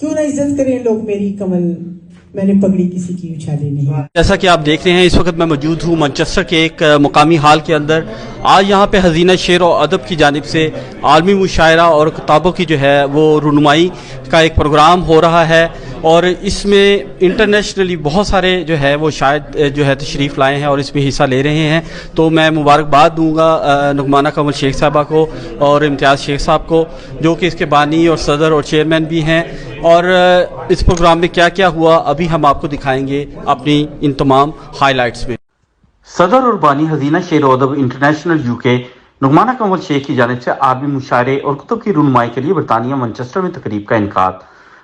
کیوں نہ عزت کریں لوگ میری کمل، میں نے پگڑی کسی کی اچھالی نہیں. جیسا کہ آپ دیکھ رہے ہیں اس وقت میں موجود ہوں مانچسٹر کے ایک مقامی ہال کے اندر. آج یہاں پہ حزینہ شعر و ادب کی جانب سے عالمی مشاعرہ اور کتابوں کی جو ہے وہ رونمائی کا ایک پروگرام ہو رہا ہے، اور اس میں انٹرنیشنلی بہت سارے جو ہے وہ شاعر جو ہے تشریف لائے ہیں اور اس میں حصہ لے رہے ہیں. تو میں مبارکباد دوں گا نعمانہ کمل شیخ صاحبہ کو اور امتیاز شیخ صاحب کو، جو کہ اس کے بانی اور صدر اور چیئرمین بھی ہیں. اور اس پروگرام میں کیا کیا ہوا ابھی ہم آپ کو دکھائیں گے اپنی ان تمام ہائی لائٹس میں. صدر اور بانی حزینہ شعر و ادب انٹرنیشنل UK نعمانہ کمل شیخ کی جانب سے عالمی مشاعرے اور کتب کی رونمائی کے لیے برطانیہ مانچسٹر میں تقریب کا انعقاد.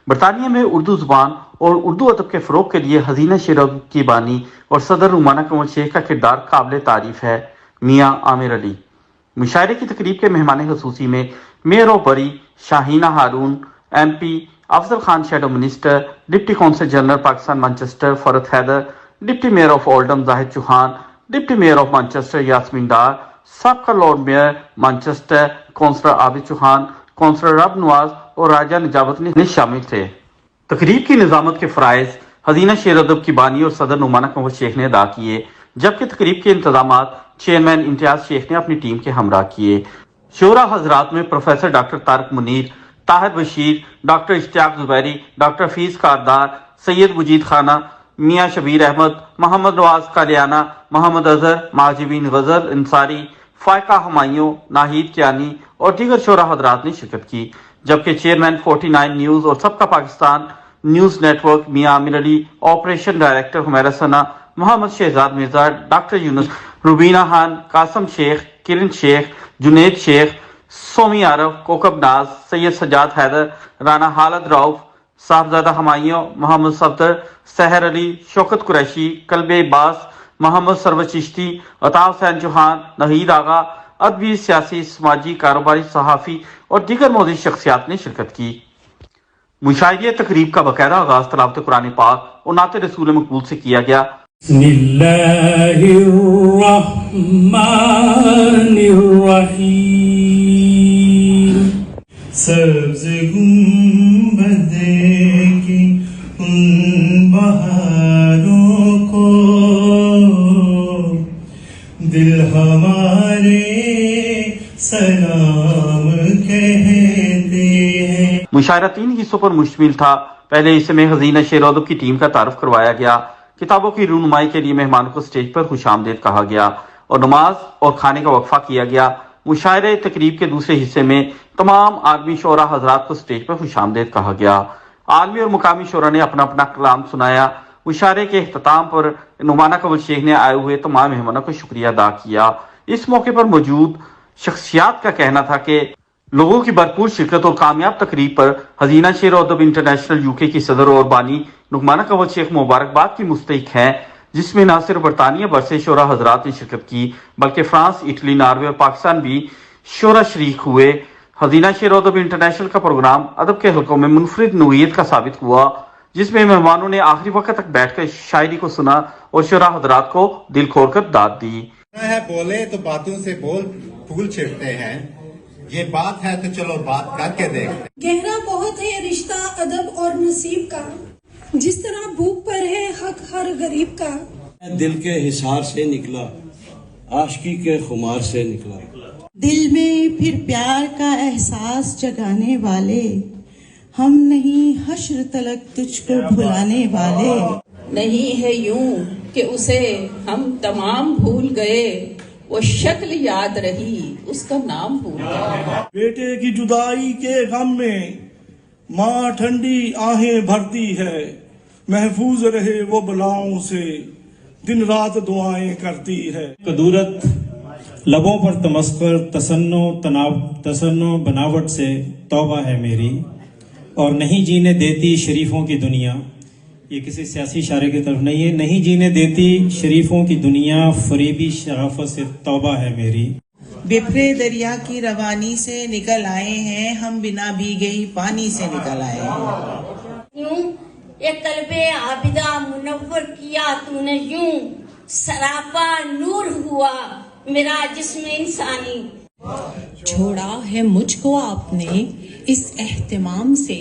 برطانیہ میں اردو زبان اور اردو ادب کے فروغ کے لیے حزینہ شعر و ادب کی بانی اور صدر نعمانہ کمل شیخ کا کردار قابل تعریف ہے. میاں عامر علی. مشاعرے کی تقریب کے مہمان خصوصی میں mayor of Bury Shaheena Haroon MP، Afzal Khan shadow minister, deputy consul general Pakistan Manchester Farhat Haider, deputy mayor of Oldham Zahid Chauhan, deputy mayor of Manchester Yasmin Dar, سابقہ lord mayor Manchester councillor Abid Chauhan, councillor Rab Nawaz اور راجہ نجابت نے شامل تھے. تقریب کی نظامت کے فرائض حزینہ شعر ادب کی بانی اور صدر نعمانہ کمل شیخ نے ادا کیے، جبکہ تقریب کے انتظامات چیئرمین امتیاز شیخ نے اپنی ٹیم کے ہمراہ کیے. شعراء حضرات میں professor doctor Tariq Munir, Tahir Bashir, doctor Ishtiaq Zuberi, doctor Hafeez Kardar, Syed Majid Khana, Mian Shabbir Ahmad, محمد نواز قادیانہ، محمد اظہر، ماجبین غزل انصاری، فائقہ ہمایوں، ناہید کیانی اور دیگر شعراء حضرات نے شرکت کی. جبکہ چیئرمین 49 نیوز اور سب کا پاکستان نیوز نیٹ ورک میاں عامر علی، آپریشن ڈائریکٹر حمیرہ ثنا، محمد شہزاد مرزا، ڈاکٹر یونس، روبینہ خان، قاسم شیخ، کرن شیخ، جنید شیخ، سومی عارف، کوکب ناز، سید سجاد حیدر، رانا خالد راؤف، صاحبزادہ ہمایوں، محمد صفدر، سحر علی، شوکت قریشی، کلب عباس، محمد سرور چشتی، عطا حسین چوہان، نہید آغا، ادبی، سیاسی، سماجی، کاروباری، صحافی اور دیگر معزز شخصیات نے شرکت کی. مشاعرے تقریب کا باقاعدہ آغاز تلاوت قرآن پاک اور نعت رسول مقبول سے کیا گیا. بسم اللہ الرحمن الرحیم. سبز گنبد کی ان بہاروں کو دل ہمارے سلام کہتے ہیں. مشاعرہ 3 حصوں پر مشتمل تھا. پہلے حصے میں حزینہ شعر و ادب کی ٹیم کا تعارف کروایا گیا. کتابوں کی رونمائی کے لیے مہمانوں کو اسٹیج پر خوش آمدید کہا گیا اور نماز اور کھانے کا وقفہ کیا گیا. مشاعرے تقریب کے دوسرے حصے میں تمام عالمی شعراء حضرات کو اسٹیج پر خوش آمدید کہا گیا. عالمی اور مقامی شعراء نے اپنا اپنا کلام سنایا. مشاعرے کے اختتام پر نعمانہ کمل شیخ نے آئے ہوئے تمام مہمانوں کو شکریہ ادا کیا. اس موقع پر موجود شخصیات کا کہنا تھا کہ لوگوں کی بھرپور شرکت اور کامیاب تقریب پر حزینہ شعر و ادب انٹرنیشنل UK کی صدر اور بانی نعمانہ کمل شیخ مبارکباد کی مستحق ہیں، جس میں نہ صرف برطانیہ بھر سے شعراء حضرات نے شرکت کی بلکہ فرانس، اٹلی، ناروے اور پاکستان بھی شعراء شریک ہوئے. حزینہ شعر و ادب انٹرنیشنل کا پروگرام ادب کے حلقوں میں منفرد نوعیت کا ثابت ہوا، جس میں مہمانوں نے آخری وقت تک بیٹھ کر شاعری کو سنا اور شعراء حضرات کو دل کھول کر داد دی. بولے تو باتوں سے بول پھول چھڑتے ہیں، یہ بات ہے تو چلو بات کر کے دیکھتے. گہرا بہت ہے رشتہ ادب اور نصیب کا، جس طرح بھوک پر ہے حق ہر غریب کا. دل کے حصار سے نکلا، عاشقی کے خمار سے نکلا. دل میں پھر پیار کا احساس جگانے والے ہم نہیں، حشر تلک تجھ کو بھلانے والے. نہیں ہے یوں کہ اسے ہم تمام بھول گئے، وہ شکل یاد رہی اس کا نام بھول گئے. بیٹے کی جدائی کے غم میں ماں ٹھنڈی آہیں بھرتی ہے، محفوظ رہے وہ بلاؤں سے دن رات دعائیں کرتی ہے. قدورت لبوں پر تمسخر، تسنو بناوٹ سے توبہ ہے میری، اور نہیں جینے دیتی شریفوں کی دنیا. یہ کسی سیاسی اشارے کی طرف نہیں ہے. نہیں جینے دیتی شریفوں کی دنیا، فریبی شرافت سے توبہ ہے میری. بپھرے دریا کی روانی سے نکل آئے ہیں ہم، بنا بھیگے ہی پانی سے نکل آئے ہیں. یوں یہ قلب عابدہ منور کیا تو نے، یوں سراپا نور ہوا میرا جسم انسانی. چھوڑا ہے مجھ کو آپ نے اس اہتمام سے،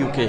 UK।